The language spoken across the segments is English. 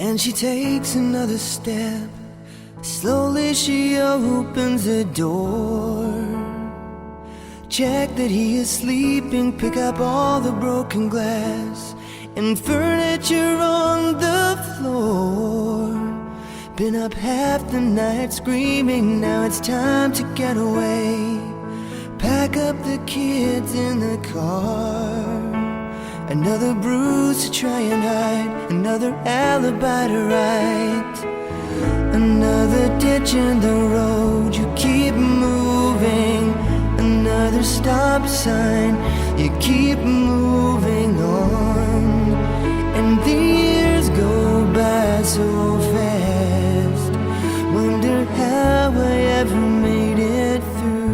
And she takes another step. Slowly she opens the door. Check that he is sleeping, pick up all the broken glass and furniture on the floor. Been up half the night screaming, now it's time to get away. Pack up the kids in the car. Another bruise to try and hide, another alibi to write. Another ditch in the road, you keep moving. Another stop sign, you keep moving on. And the years go by so fast. Wonder how I ever made it through.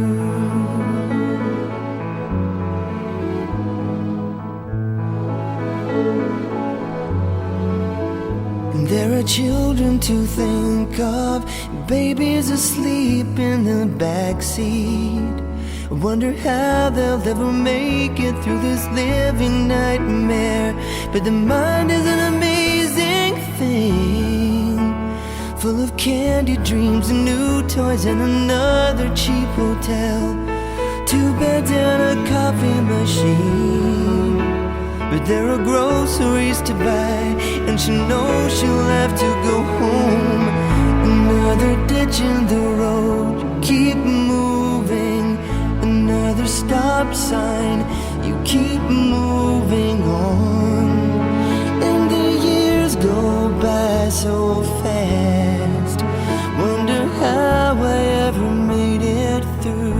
And there are children to think of, babies asleep in the backseat. I wonder how they'll ever make it through this living nightmare. But the mind is an amazing thing, full of candy dreams and new toys and another cheap hotel, 2 beds and a coffee machine. But there are groceries to buy, and she knows she'll have to go home. Another ditch in the road, keep moving. Another stop sign, you keep moving on. And the years go by so fast. Wonder how I ever made it through.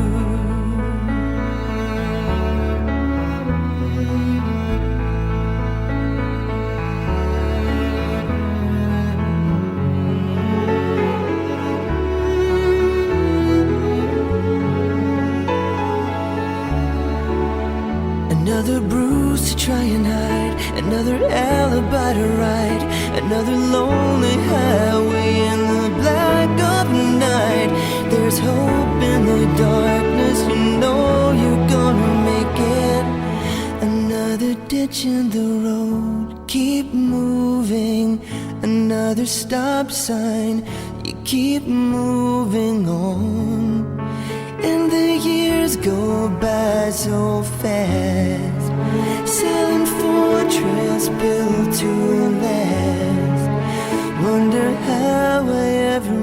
Another bruise to try and hide, another alibi to write, another lonely highway in the black of night. There's hope in the darkness, you know you're gonna make it. Another ditch in the road, keep moving. Another stop sign, you keep moving on. And the years go by so fast. Selling fortress built to last. Wonder how I ever